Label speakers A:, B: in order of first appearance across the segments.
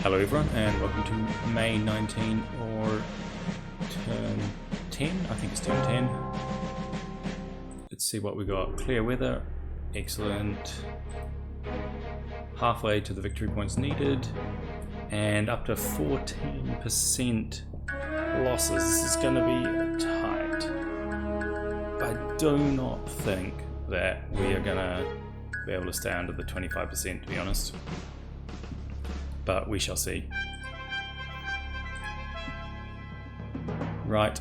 A: Hello everyone and welcome to May 19 or turn 10, I think it's turn 10. Let's see what we got. Clear weather, excellent. Halfway to the victory points needed and up to 14% losses. This is going to be tight. I do not think that we are going to be able to stay under the 25%, to be honest. But we shall see. Right,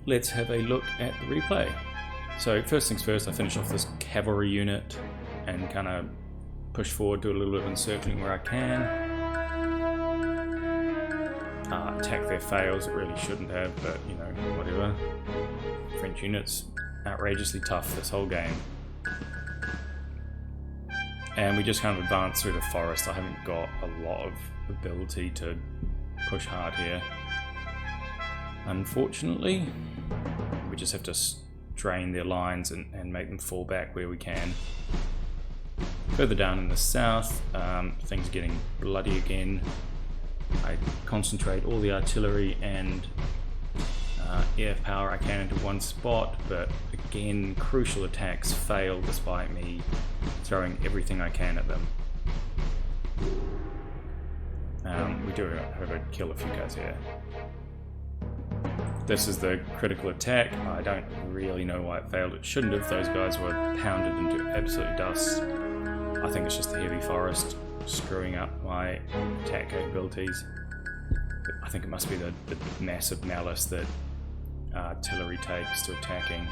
A: let's have a look at the replay. So first things first, I finish off this cavalry unit and kind of push forward, do a little bit of encircling where I can. Attack there fails, it really shouldn't have, but you know, whatever. French units, outrageously tough this whole game. And we just kind of advance through the forest. I haven't got a lot of ability to push hard here. Unfortunately, we just have to strain their lines and make them fall back where we can. Further down in the south, things are getting bloody again. I concentrate all the artillery and air power I can into one spot, but again, crucial attacks fail despite me throwing everything I can at them. We do have a kill a few guys here. This is the critical attack. I don't really know why it failed. It shouldn't have. Those guys were pounded into absolute dust. I think it's just the heavy forest screwing up my attack capabilities. But I think it must be the massive malice that artillery takes to attacking.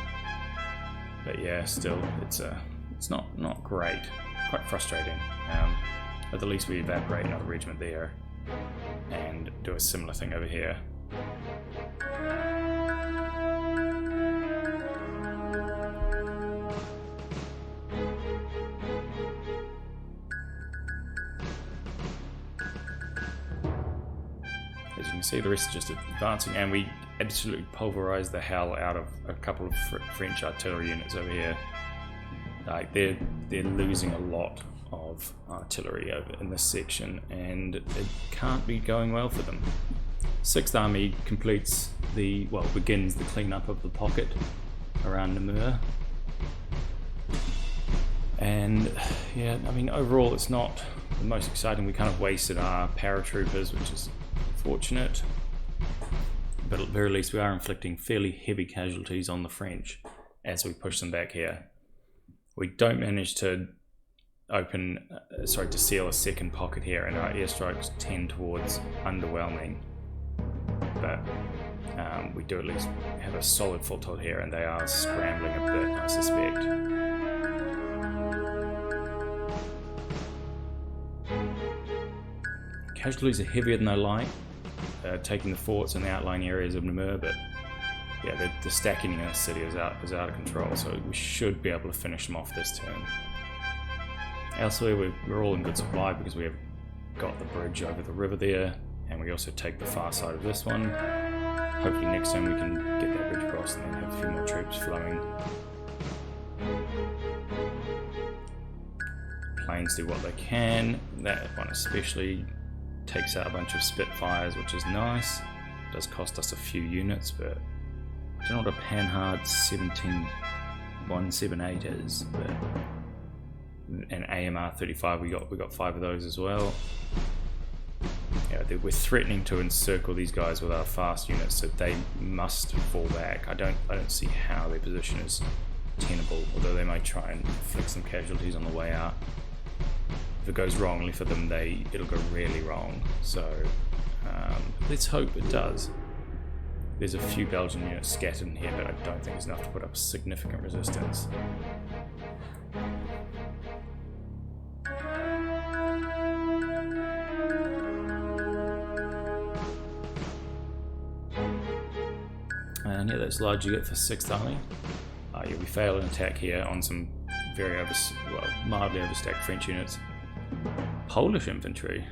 A: But yeah, still, it's not great. Quite frustrating. At the least we evaporate another regiment there and do a similar thing over here. As you can see, the rest is just advancing, and we absolutely pulverize the hell out of a couple of French artillery units over here. Like they're losing a lot of artillery over in this section, and it can't be going well for them. 6th Army completes begins the cleanup of the pocket around Namur. And yeah, I mean, overall it's not the most exciting. We kind of wasted our paratroopers, which is fortunate, but at the very least we are inflicting fairly heavy casualties on the French as we push them back here. We don't manage to to seal a second pocket here, and our airstrikes tend towards underwhelming, but we do at least have a solid foothold here, and they are scrambling a bit, I suspect. Casualties are heavier than I like, taking the forts and the outlying areas of Namur, but yeah, the stacking in the city is out of control, so we should be able to finish them off this turn. Elsewhere, we're all in good supply because we have got the bridge over the river there, and we also take the far side of this one. Hopefully next time we can get that bridge across and then have a few more troops flowing. Planes do what they can. That one especially takes out a bunch of Spitfires, which is nice. It does cost us a few units, but I don't know what a Panhard 17178 is, but an AMR 35, we got 5 of those as well. Yeah, we're threatening to encircle these guys with our fast units, so they must fall back. I don't see how their position is tenable, although they might try and inflict some casualties on the way out. If it goes wrongly for them, it'll go really wrong. So let's hope it does. There's a few Belgian units scattered in here, but I don't think it's enough to put up significant resistance. And yeah, that's largely it for 6th Army. Yeah, we failed an attack here on some very mildly overstacked French units. Polish infantry.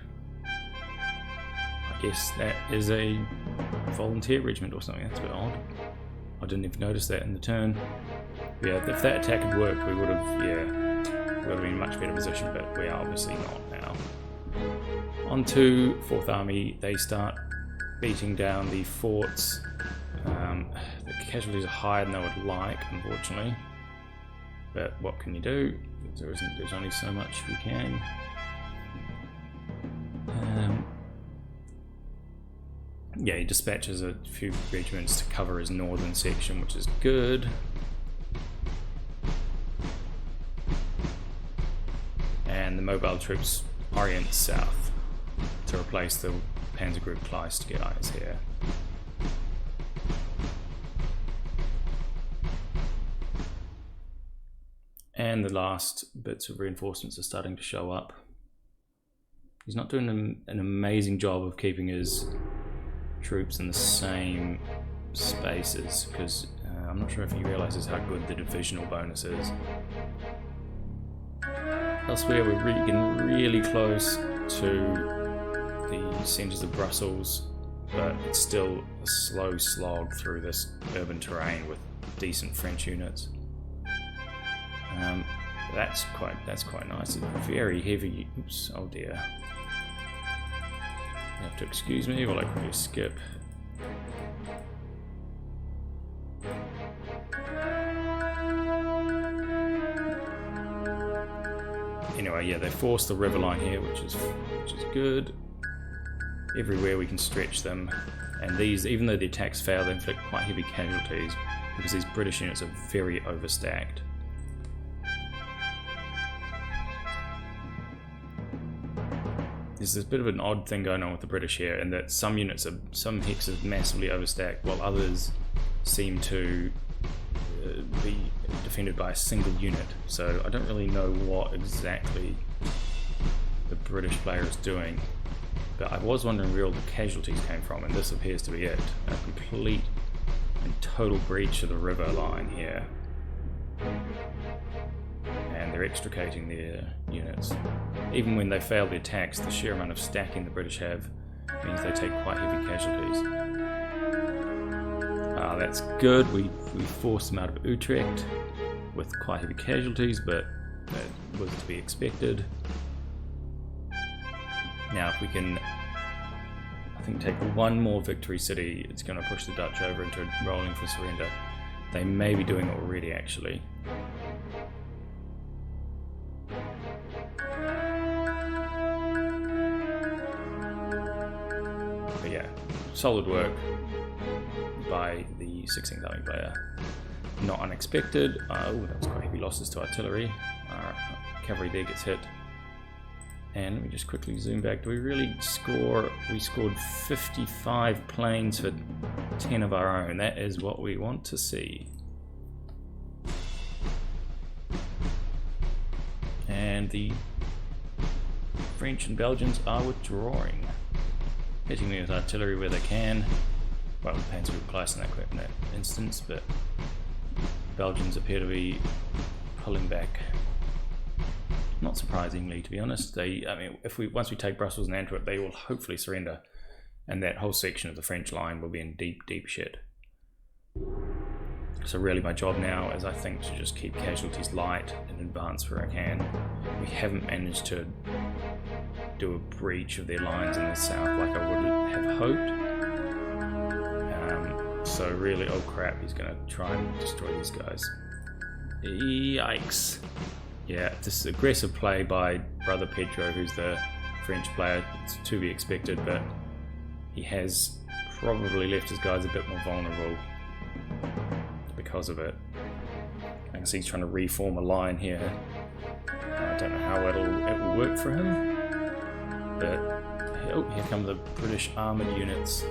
A: I guess that is a volunteer regiment or something. That's a bit odd. I didn't even notice that in the turn. Yeah, if that attack had worked, we would have been in a much better position, but we are obviously not now. On to 4th Army, they start beating down the forts. The casualties are higher than they would like, unfortunately. But what can you do? There's only so much we can. Yeah, he dispatches a few regiments to cover his northern section, which is good. And the mobile troops orient south to replace the Panzer Group Kleist to get eyes here. And the last bits of reinforcements are starting to show up. He's not doing an amazing job of keeping his troops in the same spaces, because I'm not sure if he realizes how good the divisional bonus is. Elsewhere, we're getting really close to the centres of Brussels, but it's still a slow slog through this urban terrain with decent French units. That's quite nice. It's very heavy. Oops, oh dear. You have to excuse me while I quickly skip. Anyway, yeah, they force the river line here, which is good. Everywhere we can stretch them, and these, even though the attacks fail, they inflict quite heavy casualties because these British units are very overstacked. There's this bit of an odd thing going on with the British here, in that some hex are massively overstacked, while others seem to be defended by a single unit. So I don't really know what exactly the British player is doing, but I was wondering where all the casualties came from, and this appears to be it. A complete and total breach of the river line here. And they're extricating their units. Even when they fail the attacks, the sheer amount of stacking the British have means they take quite heavy casualties. That's good. We forced them out of Utrecht with quite heavy casualties, but that was to be expected. Now if we can, I think, take one more victory city, it's going to push the Dutch over into rolling for surrender. They may be doing it already, actually. But yeah, solid work by the 16th Army player. Not unexpected. Oh, that was quite heavy losses to artillery. Cavalry there gets hit. And let me just quickly zoom back. Do we really score? We scored 55 planes for 10 of our own. That is what we want to see. And the French and Belgians are withdrawing, hitting me with artillery where they can. Well, Panzer Group Kleist in that instance, but Belgians appear to be pulling back. Not surprisingly, to be honest. I mean, once we take Brussels and Antwerp, they will hopefully surrender, and that whole section of the French line will be in deep, deep shit. So really my job now is, I think, to just keep casualties light and advance where I can. We haven't managed to do a breach of their lines in the south like I would have hoped. So really, oh crap, he's going to try and destroy these guys. Yikes. Yeah, this is aggressive play by Brother Pedro, who's the French player. It's to be expected, but he has probably left his guys a bit more vulnerable because of it. I can see he's trying to reform a line here. I don't know how it will work for him, but oh, here come the British armoured units.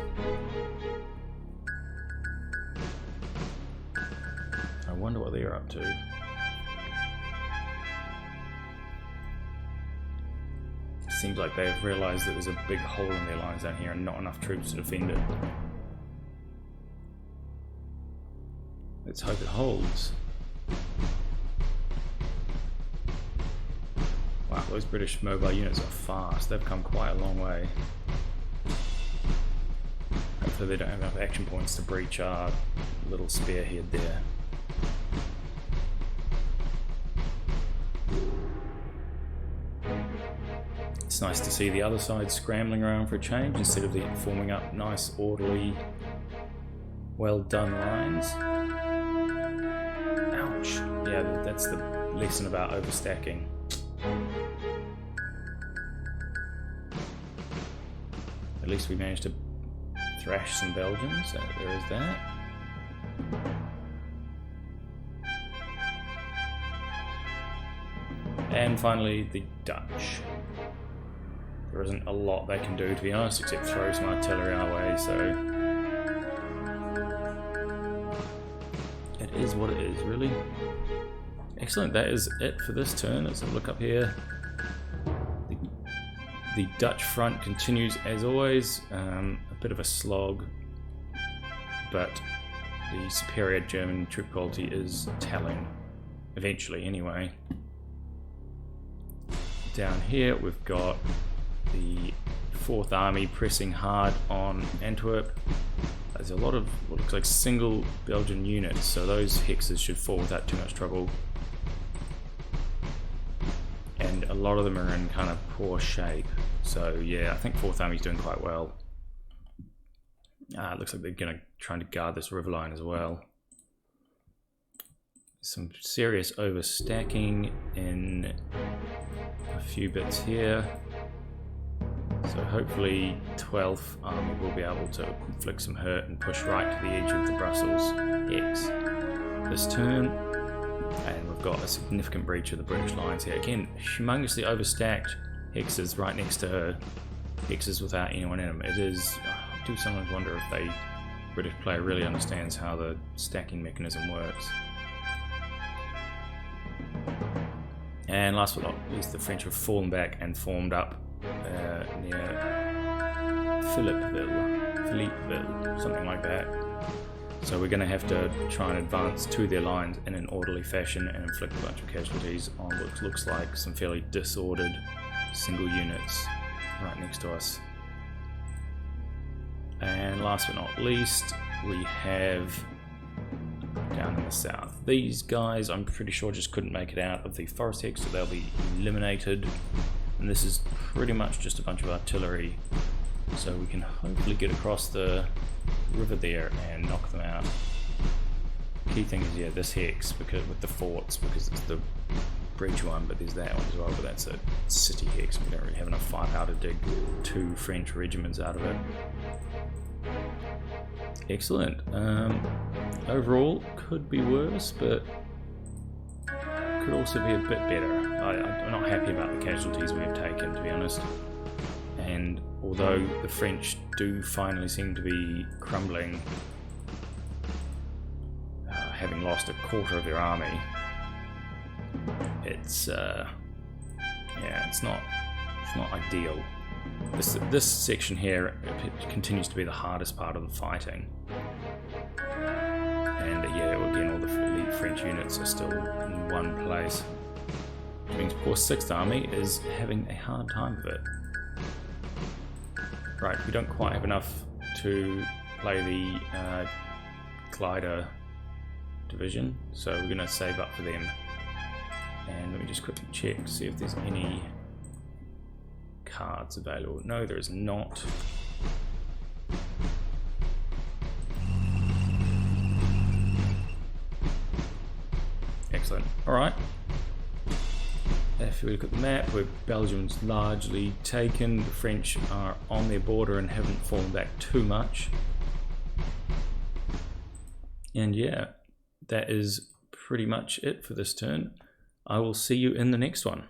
A: I wonder what they're up to. Seems like they've realised that there's a big hole in their lines down here and not enough troops to defend it. Let's hope it holds. Wow, those British mobile units are fast. They've come quite a long way. Hopefully they don't have enough action points to breach our little spearhead there. It's nice to see the other side scrambling around for a change instead of forming up nice, orderly, well done lines. Ouch. Yeah, that's the lesson about overstacking. At least we managed to thrash some Belgians, so there is that. And finally, the Dutch. There isn't a lot they can do, to be honest, except throw some artillery our way, so it is what it is, really. Excellent, that is it for this turn. Let's have a look up here. The Dutch front continues as always, a bit of a slog, but the superior German troop quality is telling, eventually anyway. Down here we've got the 4th Army pressing hard on Antwerp. There's a lot of what looks like single Belgian units, so those hexes should fall without too much trouble. And a lot of them are in kind of poor shape. So yeah, I think 4th Army's doing quite well. It looks like they're going to try to guard this river line as well. Some serious overstacking in a few bits here. So hopefully 12th Army will be able to inflict some hurt and push right to the edge of the Brussels X this turn. And we've got a significant breach of the British lines here. Again, humongously overstacked hexes right next to her. Hexes without anyone in them. It is... I do sometimes wonder if the British player really understands how the stacking mechanism works. And last but not least, the French have fallen back and formed up near Philippeville, something like that. So we're going to have to try and advance to their lines in an orderly fashion and inflict a bunch of casualties on what looks like some fairly disordered single units right next to us. And last but not least, we have down in the south. These guys, I'm pretty sure, just couldn't make it out of the forest hex, so they'll be eliminated. And this is pretty much just a bunch of artillery, so we can hopefully get across the river there and knock them out. Key thing is, yeah, this hex, because with the forts, because it's the bridge one, but there's that one as well, but that's a city hex. We don't really have enough firepower to dig 2 French regiments out of it. Excellent. Overall, could be worse, but could also be a bit better. I'm not happy about the casualties we have taken, to be honest. And although the French do finally seem to be crumbling, having lost a quarter of their army, it's yeah, it's not ideal. This section here continues to be the hardest part of the fighting, and yeah, again, all the elite French units are still in one place, which means poor 6th Army is having a hard time of it. Right, we don't quite have enough to play the glider division, so we're going to save up for them. And let me just quickly check, see if there's any cards available. No, there is not. Excellent. Alright. If we look at the map, where Belgium's largely taken, the French are on their border and haven't fallen back too much. And yeah, that is pretty much it for this turn. I will see you in the next one.